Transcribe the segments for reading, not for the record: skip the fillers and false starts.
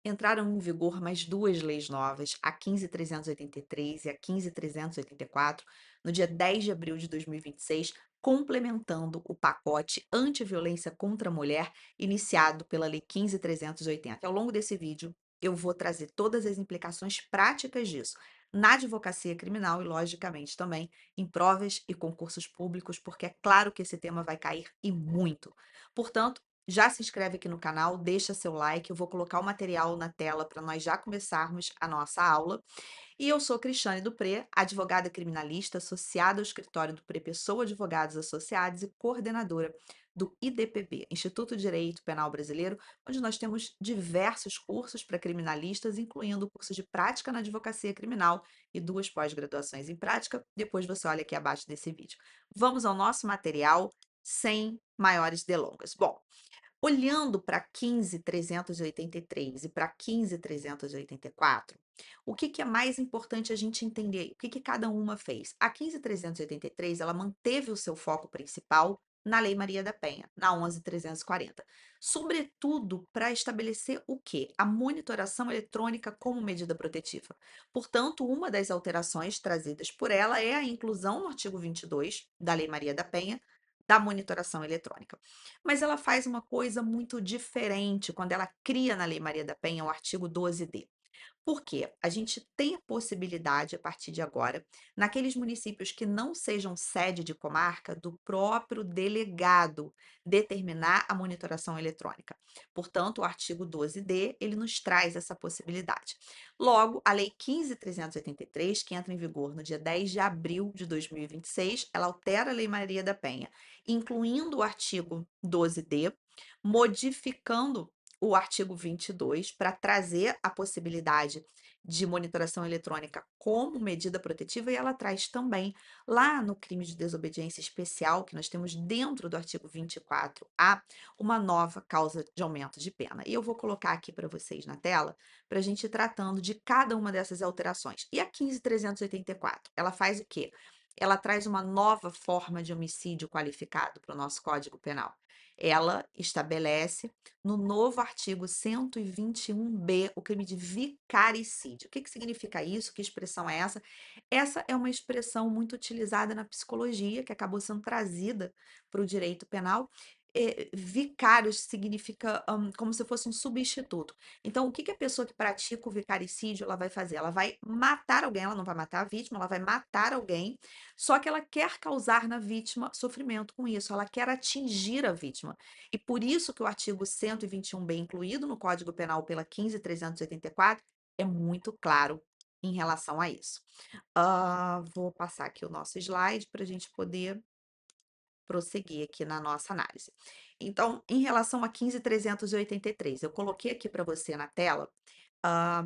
entraram em vigor mais duas leis novas, a 15.383 e a 15.384, no dia 10 de abril de 2026, complementando o pacote anti-violência contra a mulher iniciado pela Lei 15.380. Ao longo desse vídeo, eu vou trazer todas as implicações práticas disso na advocacia criminal e, logicamente, também em provas e concursos públicos, porque é claro que esse tema vai cair e muito. Portanto, já se inscreve aqui no canal, deixa seu like, eu vou colocar o material na tela para nós já começarmos a nossa aula. E eu sou Cristiane Dupré, advogada criminalista associada ao escritório Dupré Pessoa Advogados Associados e coordenadora do IDPB, Instituto de Direito Penal Brasileiro, onde nós temos diversos cursos para criminalistas, incluindo o curso de prática na advocacia criminal e duas pós-graduações em prática. Depois você olha aqui abaixo desse vídeo. Vamos ao nosso material sem maiores delongas. Bom, olhando para 15.383 e para 15.384, o que é mais importante a gente entender? O que cada uma fez? A 15.383, ela manteve o seu foco principal na Lei Maria da Penha, na 11.340, sobretudo para estabelecer o quê? A monitoração eletrônica como medida protetiva. Portanto, uma das alterações trazidas por ela é a inclusão no artigo 22 da Lei Maria da Penha da monitoração eletrônica. Mas ela faz uma coisa muito diferente quando ela cria na Lei Maria da Penha o artigo 12D. Por quê? A gente tem a possibilidade, a partir de agora, naqueles municípios que não sejam sede de comarca, do próprio delegado determinar a monitoração eletrônica. Portanto, o artigo 12D, ele nos traz essa possibilidade. Logo, a Lei 15.383, que entra em vigor no dia 10 de abril de 2026, ela altera a Lei Maria da Penha, incluindo o artigo 12D, modificando o artigo 22 para trazer a possibilidade de monitoração eletrônica como medida protetiva, e ela traz também, lá no crime de desobediência especial, que nós temos dentro do artigo 24A, uma nova causa de aumento de pena. E eu vou colocar aqui para vocês na tela, para a gente ir tratando de cada uma dessas alterações. E a 15.384, ela faz o quê? Ela traz uma nova forma de homicídio qualificado para o nosso Código Penal. Ela estabelece no novo artigo 121B, o crime de vicaricídio. O que significa isso? Que expressão é essa? Essa é uma expressão muito utilizada na psicologia, que acabou sendo trazida para o direito penal. Vicário significa como se fosse um substituto. Então, o que a pessoa que pratica o vicaricídio ela vai fazer? Ela vai matar alguém, ela não vai matar a vítima, ela vai matar alguém, só que ela quer causar na vítima sofrimento com isso, ela quer atingir a vítima. E por isso que o artigo 121B, incluído no Código Penal pela 15.384, é muito claro em relação a isso. Vou passar aqui o nosso slide para a gente poder prosseguir aqui na nossa análise. Então, em relação a 15.383, eu coloquei aqui para você na tela,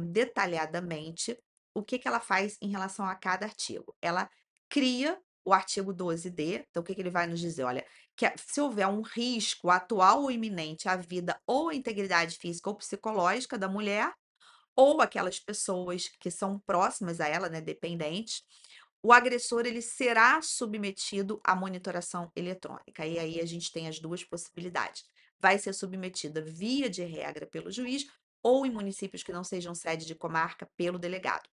detalhadamente, o que ela faz em relação a cada artigo. Ela cria o artigo 12D, então o que ele vai nos dizer? Olha, que se houver um risco atual ou iminente à vida ou à integridade física ou psicológica da mulher, ou aquelas pessoas que são próximas a ela, né, dependentes, o agressor ele será submetido à monitoração eletrônica. E aí a gente tem as duas possibilidades. Vai ser submetida via de regra pelo juiz ou em municípios que não sejam sede de comarca pelo delegado.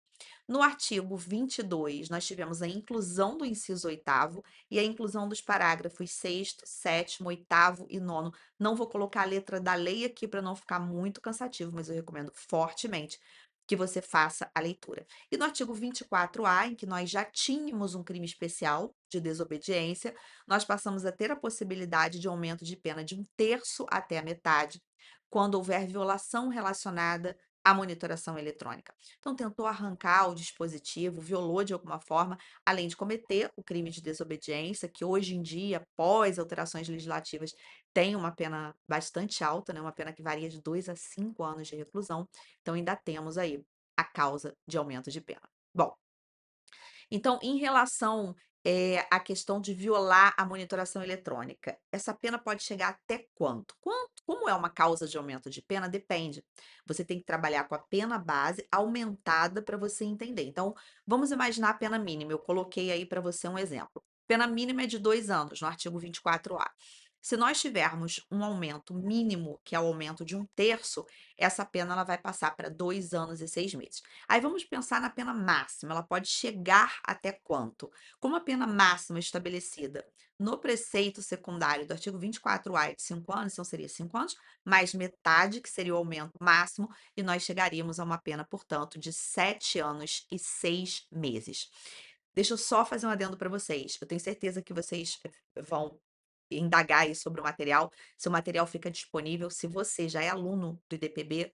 No artigo 22, nós tivemos a inclusão do inciso 8º e a inclusão dos parágrafos 6º, 7º, 8º e 9º. Não vou colocar a letra da lei aqui para não ficar muito cansativo, mas eu recomendo fortemente que você faça a leitura. E no artigo 24A, em que nós já tínhamos um crime especial de desobediência, nós passamos a ter a possibilidade de aumento de pena de 1/3 até a metade, quando houver violação relacionada à monitoração eletrônica. Então, tentou arrancar o dispositivo, violou de alguma forma, além de cometer o crime de desobediência, que hoje em dia, após alterações legislativas, tem uma pena bastante alta, né? Uma pena que varia de 2 a 5 anos de reclusão. Então, ainda temos aí a causa de aumento de pena. Bom, então, em relação à questão de violar a monitoração eletrônica, essa pena pode chegar até quanto? Como é uma causa de aumento de pena? Depende. Você tem que trabalhar com a pena base aumentada para você entender. Então, vamos imaginar a pena mínima. Eu coloquei aí para você um exemplo. Pena mínima é de 2 anos, no artigo 24A. Se nós tivermos um aumento mínimo, que é o aumento de 1/3, essa pena ela vai passar para 2 anos e 6 meses. Aí vamos pensar na pena máxima, ela pode chegar até quanto? Como a pena máxima estabelecida no preceito secundário do artigo 24A é de 5 anos, então seria 5 anos, mais metade, que seria o aumento máximo, e nós chegaríamos a uma pena, portanto, de 7 anos e 6 meses. Deixa eu só fazer um adendo para vocês. Eu tenho certeza que vocês vão indagar aí sobre o material, se o material fica disponível. Se você já é aluno do IDPB,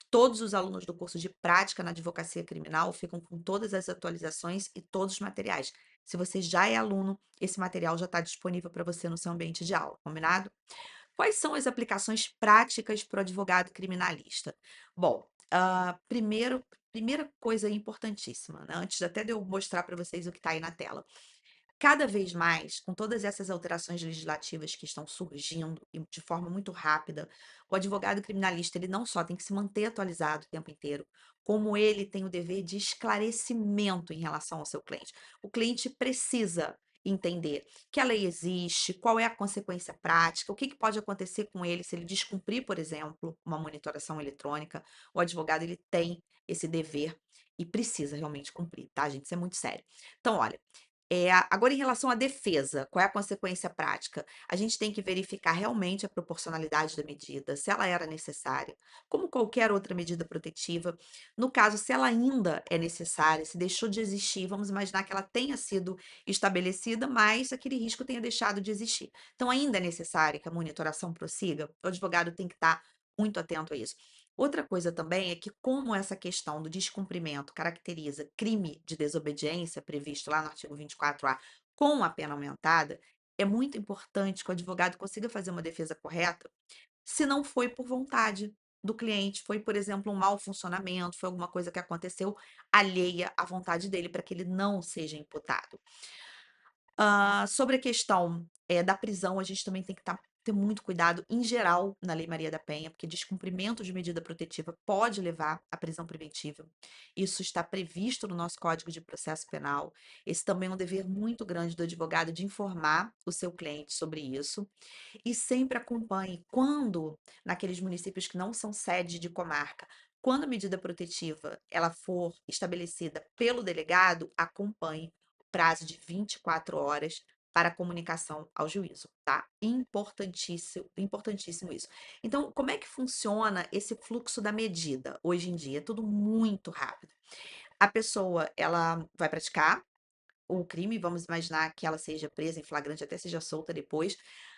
todos os alunos do curso de prática na advocacia criminal ficam com todas as atualizações e todos os materiais. Se você já é aluno, esse material já está disponível para você no seu ambiente de aula, combinado? Quais são as aplicações práticas para o advogado criminalista? Bom, primeira coisa importantíssima, né, antes até de eu mostrar para vocês o que está aí na tela. Cada vez mais, com todas essas alterações legislativas que estão surgindo e de forma muito rápida, o advogado criminalista ele não só tem que se manter atualizado o tempo inteiro, como ele tem o dever de esclarecimento em relação ao seu cliente. O cliente precisa entender que a lei existe, qual é a consequência prática, o que pode acontecer com ele se ele descumprir, por exemplo, uma monitoração eletrônica. O advogado ele tem esse dever e precisa realmente cumprir, tá, gente? Isso é muito sério. Então, olha, agora em relação à defesa, qual é a consequência prática? A gente tem que verificar realmente a proporcionalidade da medida, se ela era necessária, como qualquer outra medida protetiva. No caso, se ela ainda é necessária, se deixou de existir, vamos imaginar que ela tenha sido estabelecida, mas aquele risco tenha deixado de existir. Então, ainda é necessário que a monitoração prossiga, o advogado tem que estar muito atento a isso. Outra coisa também é que, como essa questão do descumprimento caracteriza crime de desobediência, previsto lá no artigo 24A, com a pena aumentada, é muito importante que o advogado consiga fazer uma defesa correta se não foi por vontade do cliente, foi, por exemplo, um mau funcionamento, foi alguma coisa que aconteceu alheia à vontade dele, para que ele não seja imputado. Sobre a questão, da prisão, a gente também tem que ter muito cuidado, em geral, na Lei Maria da Penha, porque descumprimento de medida protetiva pode levar à prisão preventiva. Isso está previsto no nosso Código de Processo Penal. Esse também é um dever muito grande do advogado de informar o seu cliente sobre isso. E sempre acompanhe quando, naqueles municípios que não são sede de comarca, quando a medida protetiva ela for estabelecida pelo delegado, acompanhe o prazo de 24 horas para a comunicação ao juízo, tá? Importantíssimo, importantíssimo isso. Então, como é que funciona esse fluxo da medida hoje em dia? É tudo muito rápido. A pessoa, ela vai praticar o crime, vamos imaginar que ela seja presa em flagrante, até seja solta depois,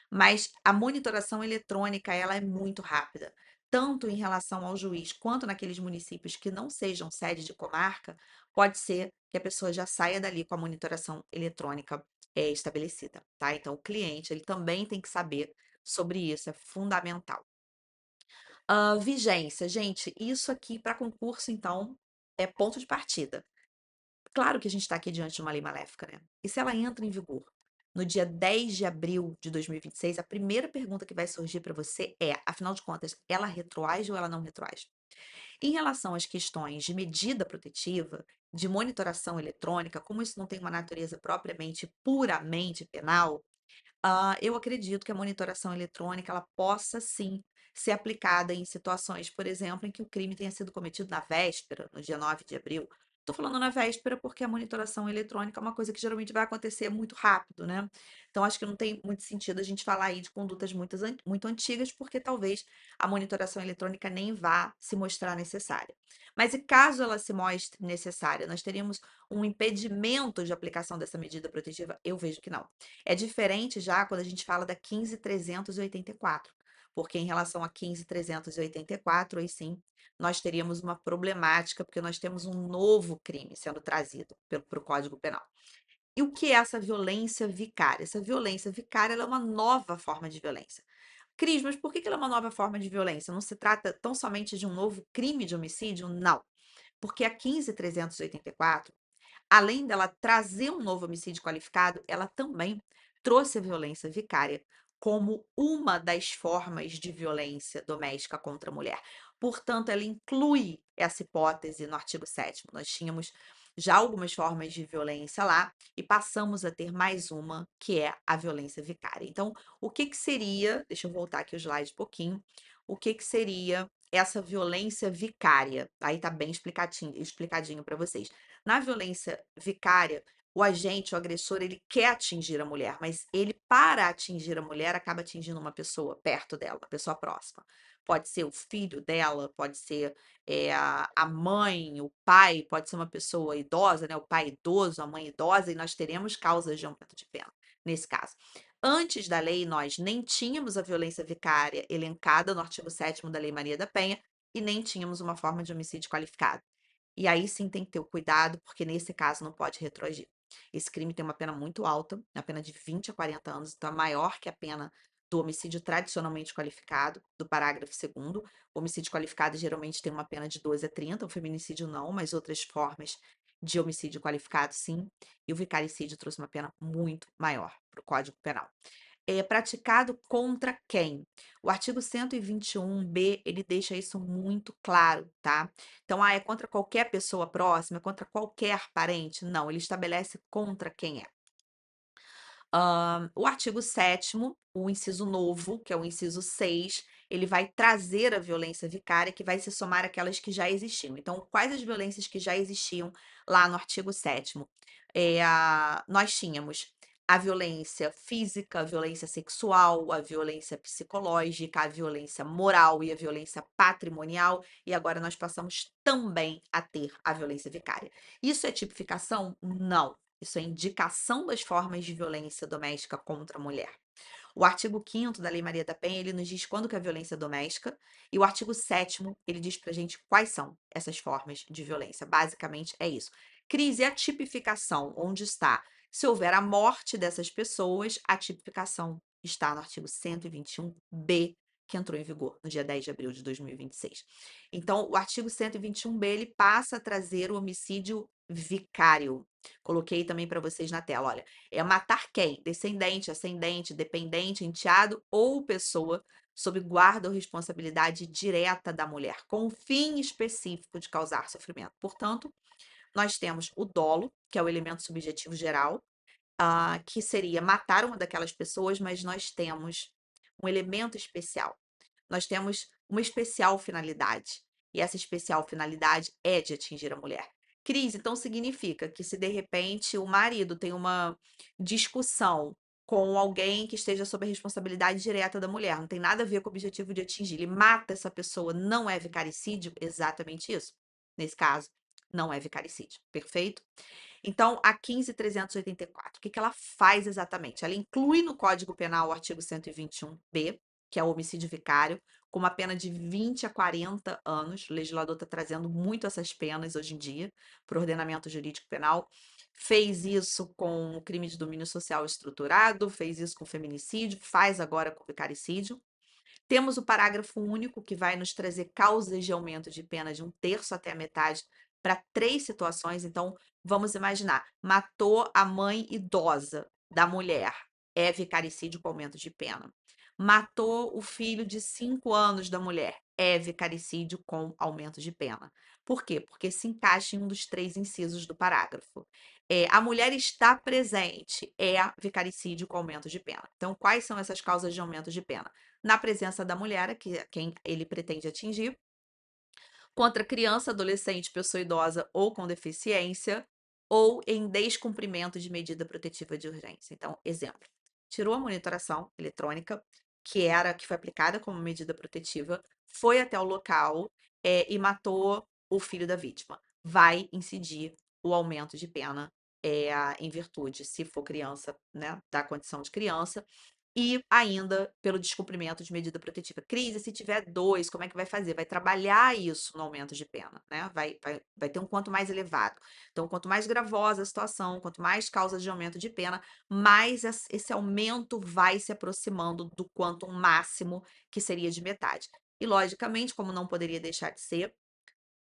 mas a monitoração eletrônica, ela é muito rápida, tanto em relação ao juiz, quanto naqueles municípios que não sejam sede de comarca, pode ser que a pessoa já saia dali com a monitoração eletrônica, estabelecida, tá? Então o cliente, ele também tem que saber sobre isso, é fundamental. Vigência, gente, isso aqui para concurso, então, é ponto de partida. Claro que a gente está aqui diante de uma lei maléfica, né? E se ela entra em vigor no dia 10 de abril de 2026, a primeira pergunta que vai surgir para você é, afinal de contas, ela retroage ou ela não retroage? Em relação às questões de medida protetiva, de monitoração eletrônica, como isso não tem uma natureza propriamente, puramente penal, eu acredito que a monitoração eletrônica ela possa sim ser aplicada em situações, por exemplo, em que o crime tenha sido cometido na véspera, no dia 9 de abril. Estou falando na véspera porque a monitoração eletrônica é uma coisa que geralmente vai acontecer muito rápido, né? Então, acho que não tem muito sentido a gente falar aí de condutas muito antigas, porque talvez a monitoração eletrônica nem vá se mostrar necessária. Mas e caso ela se mostre necessária, nós teríamos um impedimento de aplicação dessa medida protetiva? Eu vejo que não. É diferente já quando a gente fala da 15.384, porque em relação a 15.384, aí sim, nós teríamos uma problemática, porque nós temos um novo crime sendo trazido para o Código Penal. E o que é essa violência vicária? Essa violência vicária ela é uma nova forma de violência. Cris, mas por que ela é uma nova forma de violência? Não se trata tão somente de um novo crime de homicídio? Não. Porque a 15.384 além dela trazer um novo homicídio qualificado, ela também trouxe a violência vicária como uma das formas de violência doméstica contra a mulher. Portanto, ela inclui essa hipótese no artigo 7º. Nós tínhamos já algumas formas de violência lá e passamos a ter mais uma, que é a violência vicária. Então, o que que seria, deixa eu voltar aqui o slide um pouquinho, o que que seria essa violência vicária? Aí tá bem explicadinho para vocês. Na violência vicária, o agente, o agressor, ele quer atingir a mulher, mas ele, para atingir a mulher, acaba atingindo uma pessoa perto dela, uma pessoa próxima. Pode ser o filho dela, pode ser a mãe, o pai, pode ser uma pessoa idosa, né? O pai idoso, a mãe idosa, e nós teremos causas de aumento de pena, nesse caso. Antes da lei, nós nem tínhamos a violência vicária elencada no artigo 7º da Lei Maria da Penha e nem tínhamos uma forma de homicídio qualificado. E aí sim tem que ter o cuidado, porque nesse caso não pode retroagir. Esse crime tem uma pena muito alta, a pena de 20 a 40 anos, então é maior que a pena do homicídio tradicionalmente qualificado, do parágrafo 2º. O homicídio qualificado geralmente tem uma pena de 12 a 30, o feminicídio não, mas outras formas de homicídio qualificado sim. E o vicaricídio trouxe uma pena muito maior para o Código Penal. É praticado contra quem? O artigo 121b, ele deixa isso muito claro, tá? Então, é contra qualquer pessoa próxima, é contra qualquer parente? Não, ele estabelece contra quem é. O artigo 7º, o inciso novo, que é o inciso 6, ele vai trazer a violência vicária, que vai se somar àquelas que já existiam. Então, quais as violências que já existiam lá no artigo 7º? Nós tínhamos a violência física, a violência sexual, a violência psicológica, a violência moral e a violência patrimonial, e agora nós passamos também a ter a violência vicária. Isso é tipificação? Não. Isso é indicação das formas de violência doméstica contra a mulher. O artigo 5º da Lei Maria da Penha, ele nos diz quando que é violência doméstica, e o artigo 7º, ele diz pra gente quais são essas formas de violência. Basicamente é isso. Crise é a tipificação, onde está. Se houver a morte dessas pessoas, a tipificação está no artigo 121b, que entrou em vigor no dia 10 de abril de 2026. Então, o artigo 121b, ele passa a trazer o homicídio vicário. Coloquei também para vocês na tela, olha. É matar quem? Descendente, ascendente, dependente, enteado ou pessoa sob guarda ou responsabilidade direta da mulher, com o fim específico de causar sofrimento. Portanto, nós temos o dolo, que é o elemento subjetivo geral, que seria matar uma daquelas pessoas, mas nós temos um elemento especial. Nós temos uma especial finalidade. E essa especial finalidade é de atingir a mulher. Crise, então, significa que se de repente o marido tem uma discussão com alguém que esteja sob a responsabilidade direta da mulher, não tem nada a ver com o objetivo de atingir, ele mata essa pessoa, não é vicaricídio? Exatamente isso. Nesse caso, não é vicaricídio. Perfeito? Então, a 15.384, o que que ela faz exatamente? Ela inclui no Código Penal o artigo 121b, que é o homicídio vicário, com uma pena de 20 a 40 anos. O legislador está trazendo muito essas penas hoje em dia para o ordenamento jurídico penal. Fez isso com o crime de domínio social estruturado, fez isso com feminicídio, faz agora com vicaricídio. Temos o parágrafo único, que vai nos trazer causas de aumento de pena de 1/3 até a metade para 3 situações. Então, vamos imaginar: matou a mãe idosa da mulher, é vicaricídio com aumento de pena. Matou o filho de 5 anos da mulher, é vicaricídio com aumento de pena. Por quê? Porque se encaixa em um dos 3 incisos do parágrafo. A mulher está presente, é vicaricídio com aumento de pena. Então, quais são essas causas de aumento de pena? Na presença da mulher, quem ele pretende atingir, contra criança, adolescente, pessoa idosa ou com deficiência, ou em descumprimento de medida protetiva de urgência. Então, exemplo: tirou a monitoração eletrônica, que foi aplicada como medida protetiva, foi até o local, e matou o filho da vítima. Vai incidir o aumento de pena, em virtude, se for criança, né, da condição de criança, e ainda pelo descumprimento de medida protetiva. Crise, se tiver 2, como é que vai fazer? Vai trabalhar isso no aumento de pena, né? Vai ter um quanto mais elevado. Então, quanto mais gravosa a situação, quanto mais causas de aumento de pena, mais esse aumento vai se aproximando do quantum máximo, que seria de metade. E, logicamente, como não poderia deixar de ser,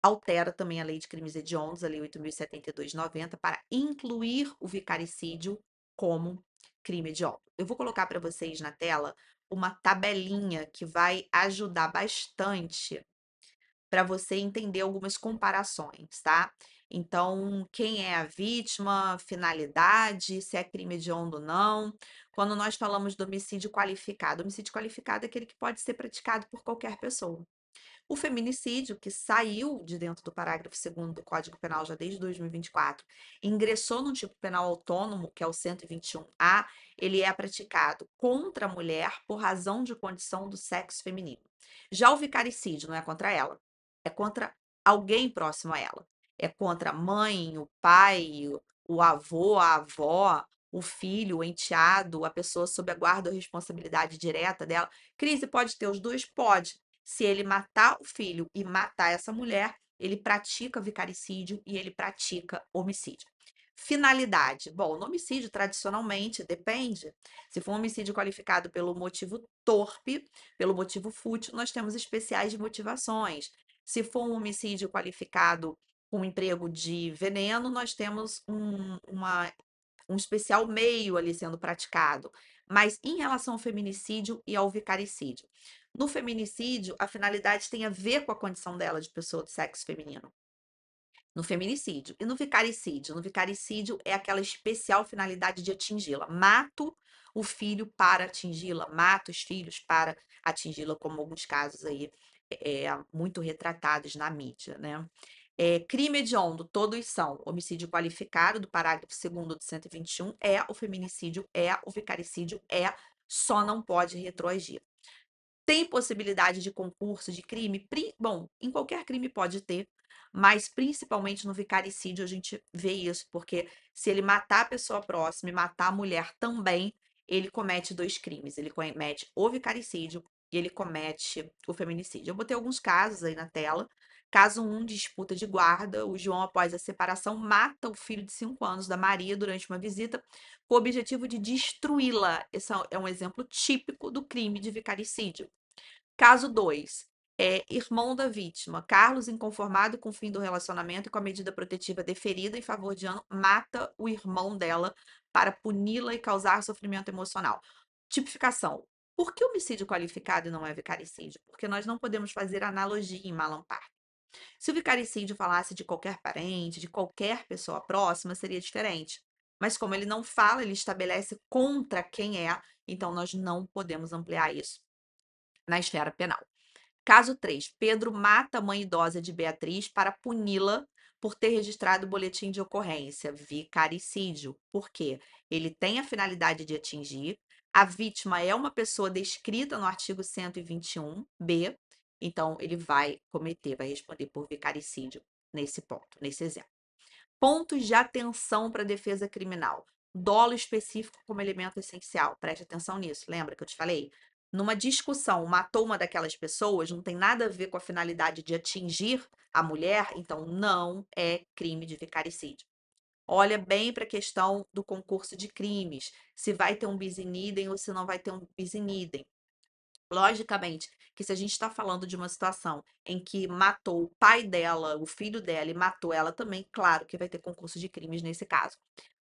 altera também a Lei de Crimes Hediondos, a Lei 8.072/90, para incluir o vicaricídio como crime hediondo. Eu vou colocar para vocês na tela uma tabelinha que vai ajudar bastante para você entender algumas comparações, tá? Então, quem é a vítima, finalidade, se é crime hediondo ou não. Quando nós falamos do homicídio qualificado é aquele que pode ser praticado por qualquer pessoa. O feminicídio, que saiu de dentro do parágrafo 2º do Código Penal já desde 2024, ingressou num tipo penal autônomo, que é o 121A, ele é praticado contra a mulher por razão de condição do sexo feminino. Já o vicaricídio não é contra ela, é contra alguém próximo a ela. É contra a mãe, o pai, o avô, a avó, o filho, o enteado, a pessoa sob a guarda ou responsabilidade direta dela. Crise pode ter os dois? Pode. Se ele matar o filho e matar essa mulher, ele pratica vicaricídio e ele pratica homicídio. Finalidade. Bom, no homicídio, tradicionalmente, depende. Se for um homicídio qualificado pelo motivo torpe, pelo motivo fútil, nós temos especiais de motivações. Se for um homicídio qualificado com emprego de veneno, nós temos um especial meio ali sendo praticado. Mas em relação ao feminicídio e ao vicaricídio, no feminicídio, a finalidade tem a ver com a condição dela de pessoa do sexo feminino. No feminicídio. E no vicaricídio? No vicaricídio é aquela especial finalidade de atingi-la. Mato o filho para atingi-la, mato os filhos para atingi-la, como alguns casos aí muito retratados na mídia, né? Crime hediondo, todos são. Homicídio qualificado, do parágrafo 2º do 121, o feminicídio, o vicaricídio, só não pode retroagir. Tem possibilidade de concurso de crime? Bom, em qualquer crime pode ter, mas principalmente no vicaricídio a gente vê isso, porque se ele matar a pessoa próxima e matar a mulher também, ele comete dois crimes. Ele comete o vicaricídio e ele comete o feminicídio. Eu botei alguns casos aí na tela. Caso 1, disputa de guarda. O João, após a separação, mata o filho de 5 anos da Maria durante uma visita com o objetivo de destruí-la. Esse é um exemplo típico do crime de vicaricídio. Caso 2, irmão da vítima. Carlos, inconformado com o fim do relacionamento e com a medida protetiva deferida em favor de Ana, mata o irmão dela para puni-la e causar sofrimento emocional. Tipificação. Por que homicídio qualificado e não é vicaricídio? Porque nós não podemos fazer analogia em Malampar. Se o vicaricídio falasse de qualquer parente, de qualquer pessoa próxima, seria diferente. Mas como ele não fala, ele estabelece contra quem é, então nós não podemos ampliar isso na esfera penal. Caso 3, Pedro mata a mãe idosa de Beatriz para puni-la por ter registrado o boletim de ocorrência, vicaricídio. Por quê? Ele tem a finalidade de atingir, a vítima é uma pessoa descrita no artigo 121b, então ele vai responder por vicaricídio nesse ponto, nesse exemplo. Pontos de atenção para a defesa criminal. Dolo específico como elemento essencial. Preste atenção nisso. Lembra que eu te falei? Numa discussão, matou uma daquelas pessoas, não tem nada a ver com a finalidade de atingir a mulher, então não é crime de vicaricídio. Olha bem para a questão do concurso de crimes, se vai ter um bis in idem ou se não vai ter um bis in idem. Logicamente, que se a gente está falando de uma situação em que matou o pai dela, o filho dela e matou ela também, claro que vai ter concurso de crimes nesse caso.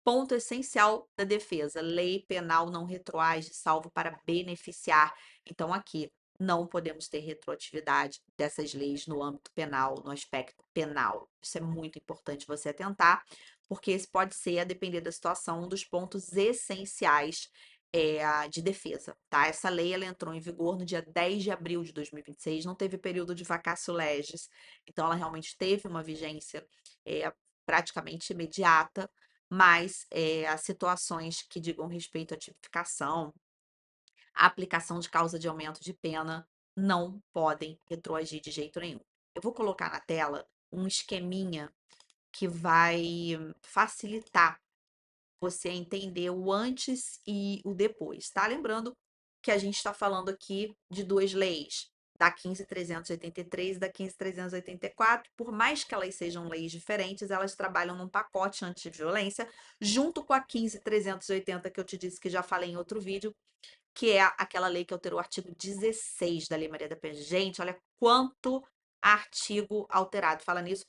Ponto essencial da defesa: lei penal não retroage, salvo para beneficiar. Então, aqui, não podemos ter retroatividade dessas leis no âmbito penal, no aspecto penal. Isso é muito importante você atentar, porque esse pode ser, a depender da situação, um dos pontos essenciais de defesa, tá? Essa lei, ela entrou em vigor no dia 10 de abril de 2026, não teve período de vacatio legis, então ela realmente teve uma vigência praticamente imediata, mas as situações que digam respeito à tipificação, a aplicação de causa de aumento de pena, não podem retroagir de jeito nenhum. Eu vou colocar na tela um esqueminha que vai facilitar você entender o antes e o depois, tá? Lembrando que a gente está falando aqui de duas leis, da 15.383 e da 15.384, por mais que elas sejam leis diferentes, elas trabalham num pacote anti-violência, junto com a 15.380, que eu te disse que já falei em outro vídeo, que é aquela lei que alterou o artigo 16 da Lei Maria da Penha. Gente, olha quanto artigo alterado. Fala nisso,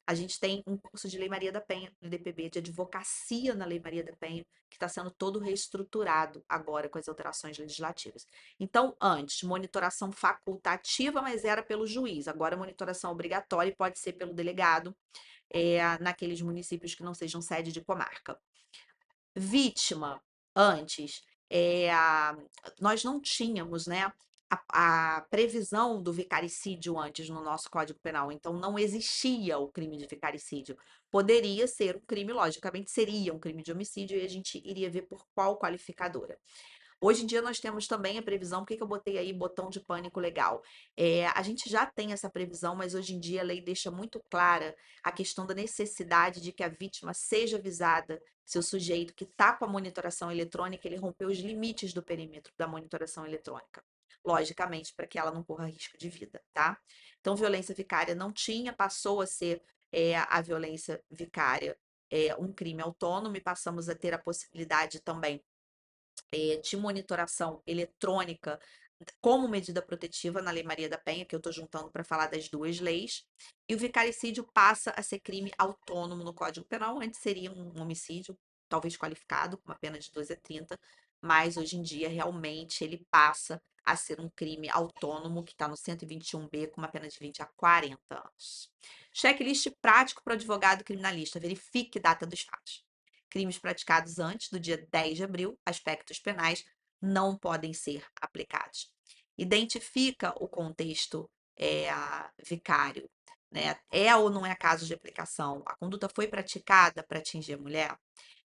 a gente tem um curso de Lei Maria da Penha, no DPB, de advocacia na Lei Maria da Penha, que está sendo todo reestruturado agora com as alterações legislativas. Então, antes, monitoração facultativa, mas era pelo juiz. Agora, monitoração obrigatória e pode ser pelo delegado. naqueles municípios que não sejam sede de comarca. Vítima, antes, nós não tínhamos, né, a previsão do vicaricídio antes no nosso Código Penal, então não existia o crime de vicaricídio. Poderia ser um crime, logicamente seria um crime de homicídio e a gente iria ver por qual qualificadora. Hoje em dia nós temos também a previsão, por que que eu botei aí botão de pânico legal? A gente já tem essa previsão, mas hoje em dia a lei deixa muito clara a questão da necessidade de que a vítima seja avisada se o sujeito que está com a monitoração eletrônica, ele rompeu os limites do perímetro da monitoração eletrônica. Logicamente, para que ela não corra risco de vida, tá? Então, violência vicária não tinha, passou a ser a violência vicária um crime autônomo e passamos a ter a possibilidade também de monitoração eletrônica como medida protetiva na Lei Maria da Penha, que eu estou juntando para falar das duas leis, e o vicaricídio passa a ser crime autônomo no Código Penal, antes seria um homicídio, talvez qualificado, com uma pena de 12 a 30, mas hoje em dia realmente ele passa a ser um crime autônomo, que está no 121B, com uma pena de 20 a 40 anos. Checklist prático para o advogado criminalista, verifique data dos fatos. Crimes praticados antes do dia 10 de abril, aspectos penais, não podem ser aplicados. Identifica o contexto vicário, né? É ou não é caso de aplicação? A conduta foi praticada para atingir a mulher?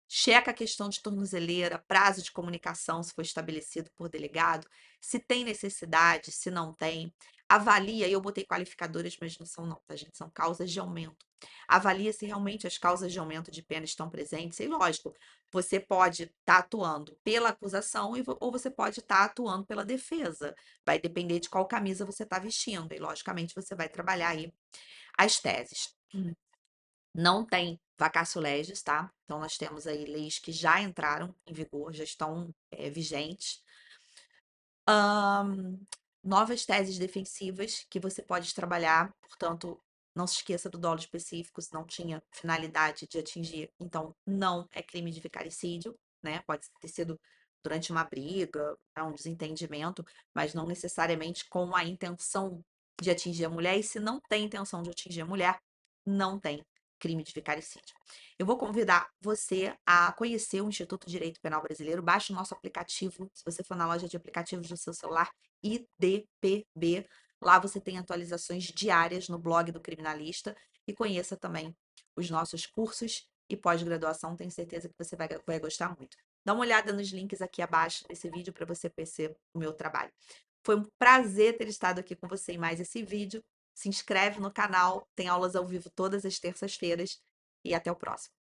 Checa a questão de tornozeleira, prazo de comunicação, se foi estabelecido por delegado, se tem necessidade, se não tem. Avalia, eu botei qualificadoras, mas não são não, tá, gente? São causas de aumento. Avalia se realmente as causas de aumento de pena estão presentes. E lógico, você pode estar atuando pela acusação ou você pode estar atuando pela defesa. Vai depender de qual camisa você está vestindo. E, logicamente, você vai trabalhar aí as teses. Não tem vacatio legis, tá? Então, nós temos aí leis que já entraram em vigor, já estão vigentes. Novas teses defensivas que você pode trabalhar, portanto, não se esqueça do dolo específico, se não tinha finalidade de atingir, então não é crime de vicaricídio, né? Pode ter sido durante uma briga, um desentendimento, mas não necessariamente com a intenção de atingir a mulher, e se não tem intenção de atingir a mulher, não tem crime de vicaricídio. Eu vou convidar você a conhecer o Instituto de Direito Penal Brasileiro. Baixe o nosso aplicativo, se você for na loja de aplicativos do seu celular, IDPB. Lá você tem atualizações diárias no blog do criminalista e conheça também os nossos cursos e pós-graduação. Tenho certeza que você vai gostar muito. Dá uma olhada nos links aqui abaixo desse vídeo para você conhecer o meu trabalho. Foi um prazer ter estado aqui com você em mais esse vídeo. Se inscreve no canal, tem aulas ao vivo todas as terças-feiras e até o próximo.